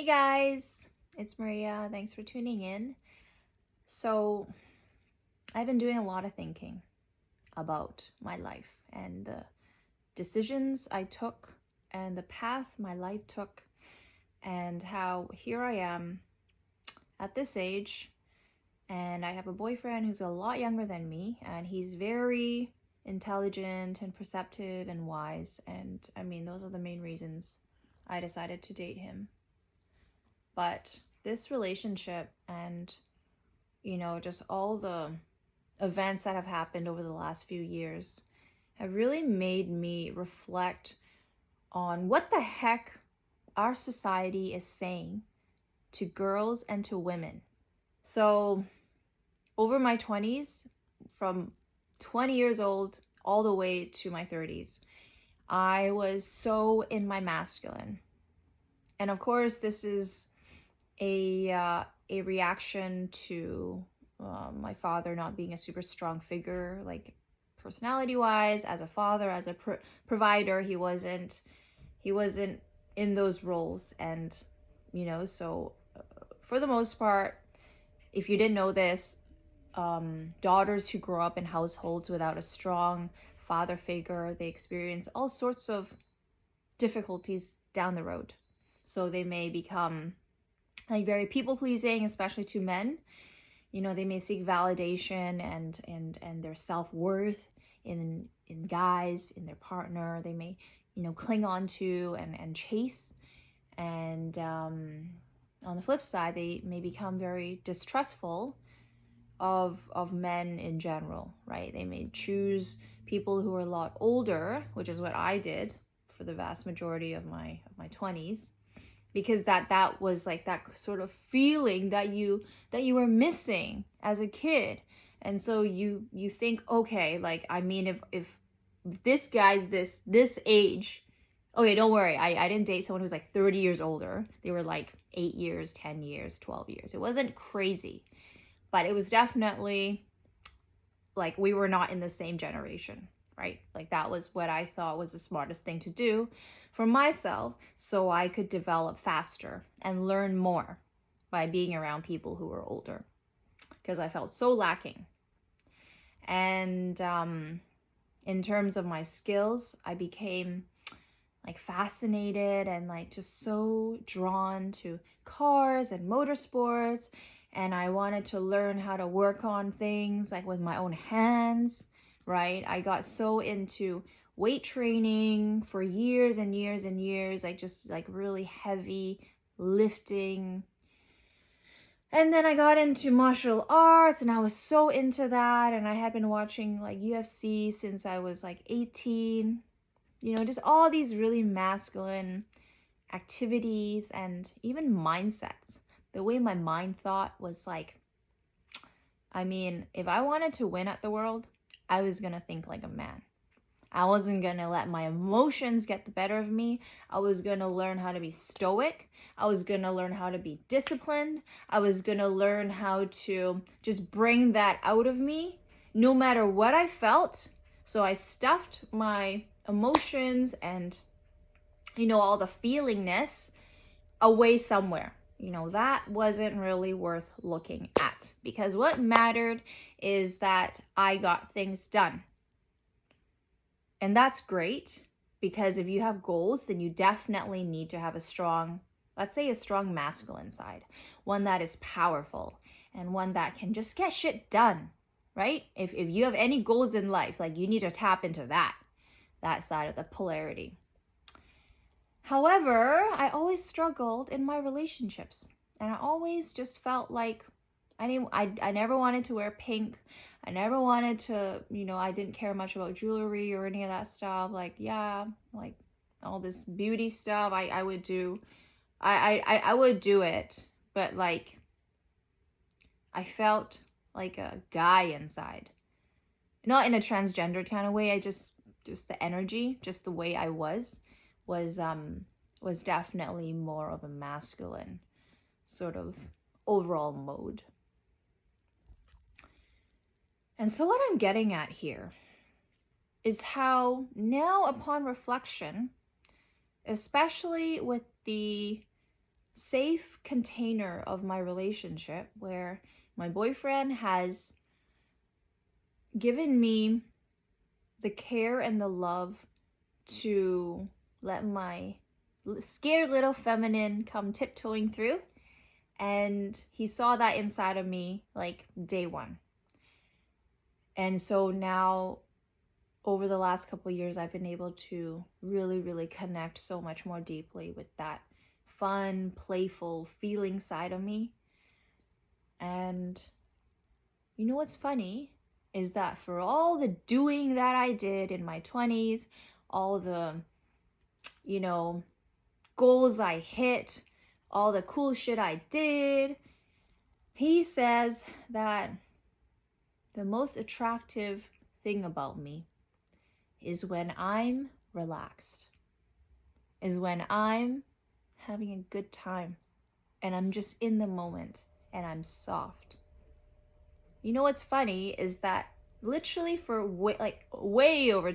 Hey guys, it's Maria. Thanks for tuning in. So, I've been doing a lot of thinking about my life and the decisions I took and the path my life took, and how here I am at this age, and I have a boyfriend who's a lot younger than me, and he's very intelligent and perceptive and wise. And I mean, those are the main reasons I decided to date him. But this relationship and just all the events that have happened over the last few years have really made me reflect on what the heck our society is saying to girls and to women. So, over my 20s, from 20 years old all the way to my 30s, I was so in my masculine. And of course, this is a reaction to my father not being a super strong figure, like personality wise, as a father, as a provider. He wasn't in those roles. And so for the most part, if you didn't know this, daughters who grow up in households without a strong father figure, they experience all sorts of difficulties down the road. So they may become like very people pleasing, especially to men. They may seek validation and their self-worth in guys, in their partner. They may cling on to and chase. And on the flip side, they may become very distrustful of men in general, right? They may choose people who are a lot older, which is what I did for the vast majority of my 20s, because that was like that sort of feeling that you were missing as a kid. And so you think, okay, like, I mean, if this guy's this age, okay, don't worry, I didn't date someone who's like 30 years older. They were like 8 years, 10 years, 12 years. It wasn't crazy, but it was definitely like we were not in the same generation, right? Like that was what I thought was the smartest thing to do for myself, so I could develop faster and learn more by being around people who were older, because I felt so lacking. And in terms of my skills, I became like fascinated and like just so drawn to cars and motorsports. And I wanted to learn how to work on things like with my own hands, right? I got so into weight training for years and years and years, like just like really heavy lifting. And then I got into martial arts and I was so into that. And I had been watching like UFC since I was like 18. Just all these really masculine activities and even mindsets. The way my mind thought was like, I mean, if I wanted to win at the world, I was going to think like a man. I wasn't going to let my emotions get the better of me. I was going to learn how to be stoic. I was going to learn how to be disciplined. I was going to learn how to just bring that out of me no matter what I felt. So I stuffed my emotions and, all the feelingness away somewhere. That wasn't really worth looking at, because what mattered is that I got things done. And that's great, because if you have goals, then you definitely need to have a strong, let's say a strong masculine side, one that is powerful and one that can just get shit done, right? If you have any goals in life, like you need to tap into that side of the polarity. However, I always struggled in my relationships, and I always just felt like I never wanted to wear pink. I never wanted to, I didn't care much about jewelry or any of that stuff. Like, yeah, like all this beauty stuff I would do. I would do it, but like I felt like a guy inside. Not in a transgendered kind of way. I just the energy, just the way I was definitely more of a masculine sort of overall mode. And so what I'm getting at here is how now, upon reflection, especially with the safe container of my relationship where my boyfriend has given me the care and the love to let my scared little feminine come tiptoeing through. And he saw that inside of me like day one. And so now, over the last couple of years, I've been able to really, really connect so much more deeply with that fun, playful, feeling side of me. And you know what's funny is that for all the doing that I did in my 20s, all the, goals I hit, all the cool shit I did, he says that the most attractive thing about me is when I'm relaxed, is when I'm having a good time and I'm just in the moment and I'm soft. You know what's funny is that literally for way over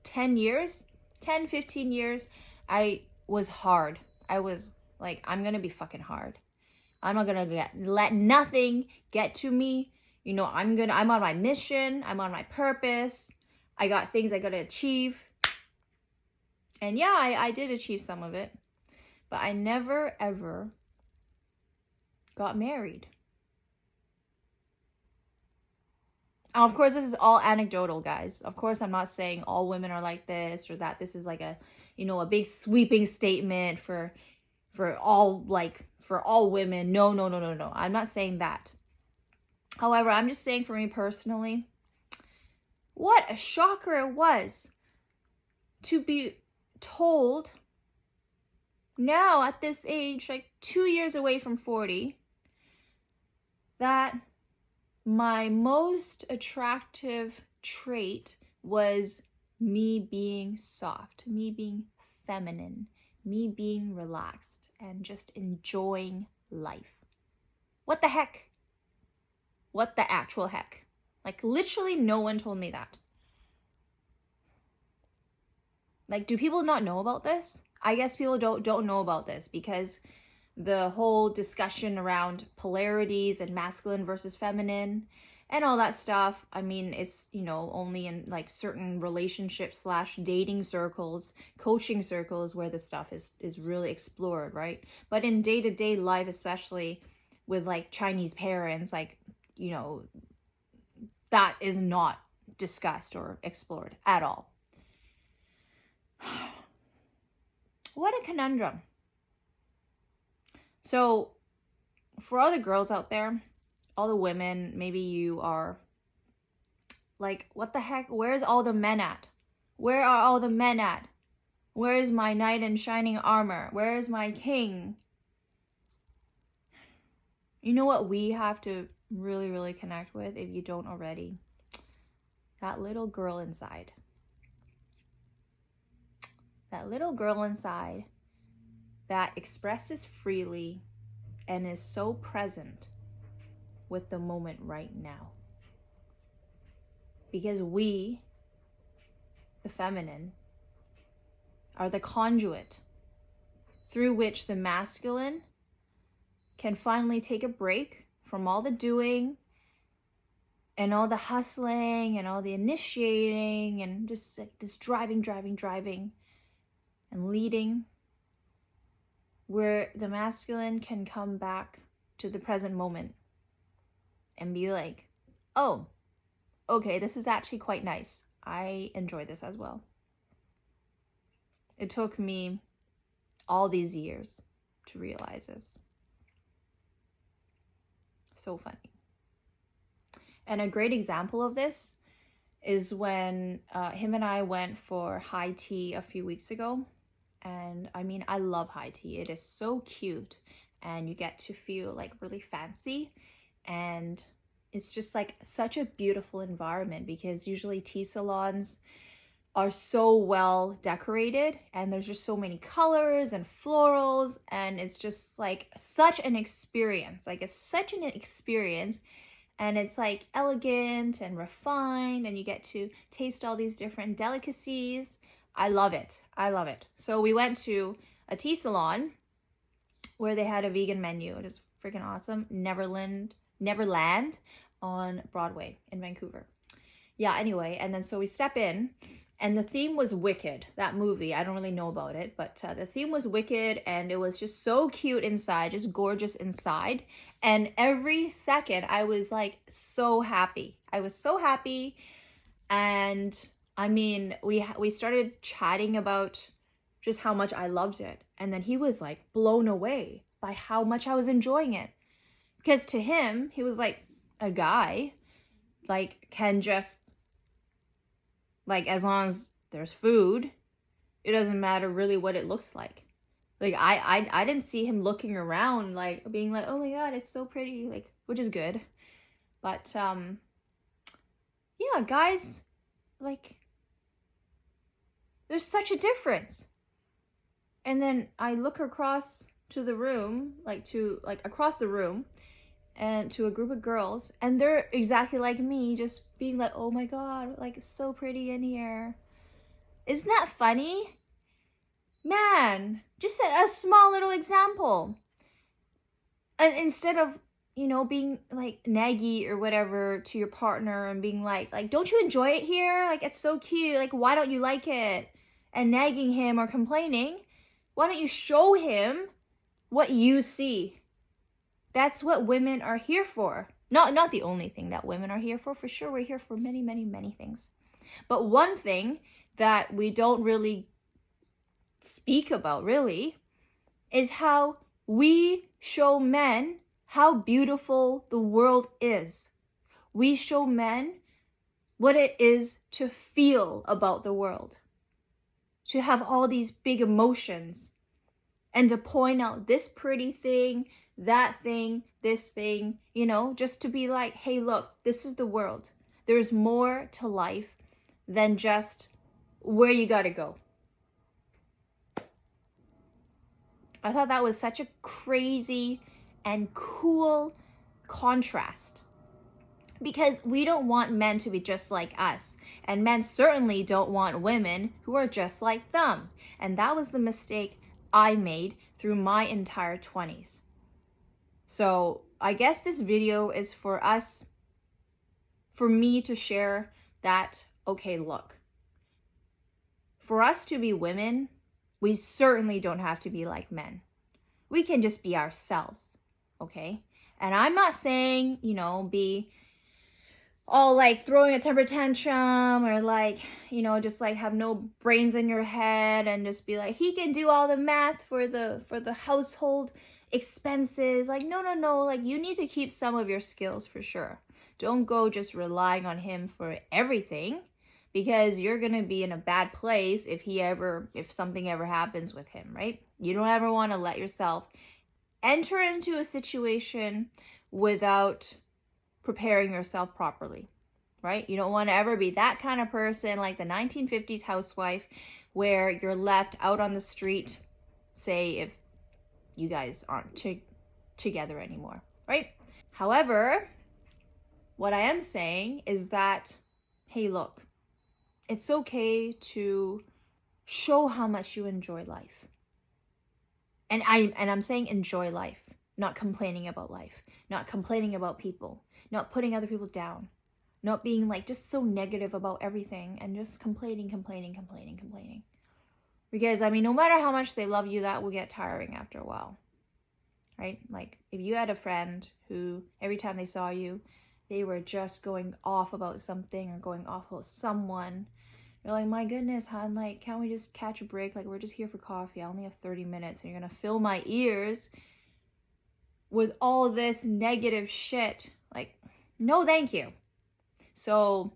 10 years, 10, 15 years, I was hard. I was like, I'm going to be fucking hard. I'm not going to let nothing get to me. I'm on my mission. I'm on my purpose. I got things I got to achieve. And yeah, I did achieve some of it. But I never, ever got married. Now, of course, this is all anecdotal, guys. Of course, I'm not saying all women are like this or that this is like a big sweeping statement for all women. No. I'm not saying that. However, I'm just saying for me personally, what a shocker it was to be told now at this age, like 2 years away from 40, that my most attractive trait was me being soft, me being feminine, me being relaxed and just enjoying life. What the heck? What the actual heck? Like, literally no one told me that. Like, do people not know about this? I guess people don't know about this because the whole discussion around polarities and masculine versus feminine and all that stuff, I mean, it's, only in like certain relationships / dating circles, coaching circles where the stuff is really explored, right? But in day-to-day life, especially with like Chinese parents, like, that is not discussed or explored at all. What a conundrum. So for all the girls out there, all the women, maybe you are like, what the heck? Where's all the men at? Where are all the men at? Where is my knight in shining armor? Where is my king? You know what we have to really, really connect with, if you don't already? That little girl inside. That little girl inside that expresses freely and is so present with the moment right now. Because we, the feminine, are the conduit through which the masculine can finally take a break from all the doing and all the hustling and all the initiating and just like this driving and leading, where the masculine can come back to the present moment and be like, oh, okay, this is actually quite nice. I enjoy this as well. It took me all these years to realize this. So funny. And a great example of this is when him and I went for high tea a few weeks ago. And I mean, I love high tea. It is so cute and you get to feel like really fancy. And it's just like such a beautiful environment because usually tea salons are so well decorated and there's just so many colors and florals and it's just like such an experience. Like it's such an experience and it's like elegant and refined and you get to taste all these different delicacies. I love it. I love it. So we went to a tea salon where they had a vegan menu. It is freaking awesome. Neverland on Broadway in Vancouver. Yeah, anyway, and then so we step in, and the theme was Wicked, that movie. I don't really know about it, but the theme was Wicked, and it was just so cute inside, just gorgeous inside. And every second, I was like so happy. I was so happy. And I mean, we started chatting about just how much I loved it. And then he was like blown away by how much I was enjoying it. Because to him, he was like a guy, like can just, like, as long as there's food, it doesn't matter really what it looks like. Like I didn't see him looking around like being like, oh my god, it's so pretty, like, which is good. But yeah, guys, like, there's such a difference. And then I look across to the room, across the room, and to a group of girls, and they're exactly like me, just being like, oh my god, like, it's so pretty in here. Isn't that funny? Man, just a small little example. And instead of, being like naggy or whatever to your partner and being like, don't you enjoy it here? Like, it's so cute. Like, why don't you like it? And nagging him or complaining, why don't you show him what you see? That's what women are here for. Not the only thing that women are here for sure. We're here for many, many, many things. But one thing that we don't really speak about, really, is how we show men how beautiful the world is. We show men what it is to feel about the world, to have all these big emotions, and to point out this pretty thing, that thing, this thing, just to be like, hey, look, this is the world. There's more to life than just where you gotta go. I thought that was such a crazy and cool contrast, because we don't want men to be just like us, and men certainly don't want women who are just like them. And that was the mistake I made through my entire 20s. So I guess this video is for me to share that, okay, look, for us to be women, we certainly don't have to be like men. We can just be ourselves, okay? And I'm not saying, be all like throwing a temper tantrum or like, just like have no brains in your head and just be like, he can do all the math for the household expenses. Like, no, like, you need to keep some of your skills for sure. Don't go just relying on him for everything, because you're gonna be in a bad place if something ever happens with him, right? You don't ever want to let yourself enter into a situation without preparing yourself properly, right? You don't want to ever be that kind of person like the 1950s housewife where you're left out on the street, say, if you guys aren't together anymore, right? However, what I am saying is that, hey, look, it's okay to show how much you enjoy life. And I'm saying enjoy life, not complaining about life, not complaining about people, not putting other people down, not being like just so negative about everything and just complaining. Because, I mean, no matter how much they love you, that will get tiring after a while, right? Like, if you had a friend who every time they saw you, they were just going off about something or going off about someone, you're like, my goodness, hon, like, can't we just catch a break? Like, we're just here for coffee. I only have 30 minutes and you're gonna fill my ears with all this negative shit. Like, no, thank you. So,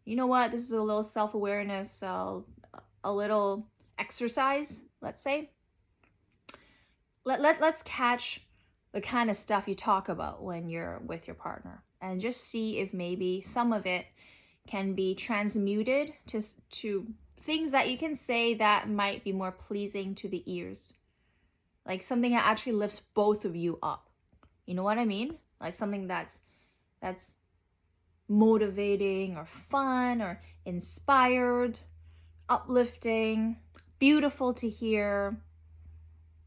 you know what? This is a little self-awareness, a little exercise, let's say. Let's catch the kind of stuff you talk about when you're with your partner, and just see if maybe some of it can be transmuted to things that you can say that might be more pleasing to the ears. Like something that actually lifts both of you up. You know what I mean? Like something that's motivating or fun or inspired, uplifting, beautiful to hear.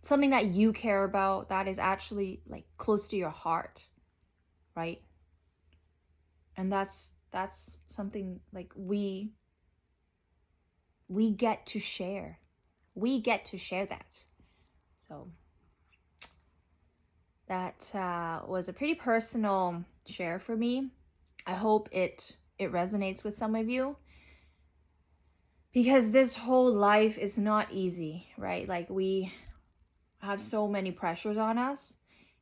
something that you care about, that is actually like close to your heart, right? And that's something like we get to share. We get to share that. So that was a pretty personal share for me. I hope it resonates with some of you, because this whole life is not easy, right? Like, we have so many pressures on us,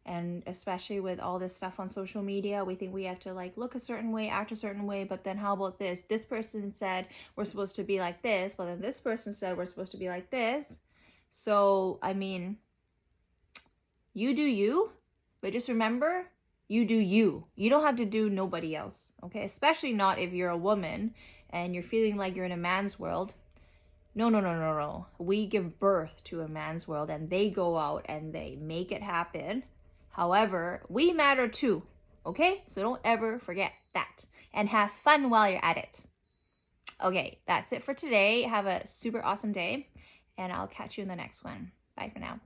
and especially with all this stuff on social media, we think we have to like look a certain way, act a certain way, but then how about this person said we're supposed to be like this, but then this person said we're supposed to be like this. So I mean, you do you, but just remember, you do you. You don't have to do nobody else, okay? Especially not if you're a woman and you're feeling like you're in a man's world. No. We give birth to a man's world, and they go out and they make it happen. However, we matter too, okay? So don't ever forget that. And have fun while you're at it. Okay, that's it for today. Have a super awesome day, and I'll catch you in the next one. Bye for now.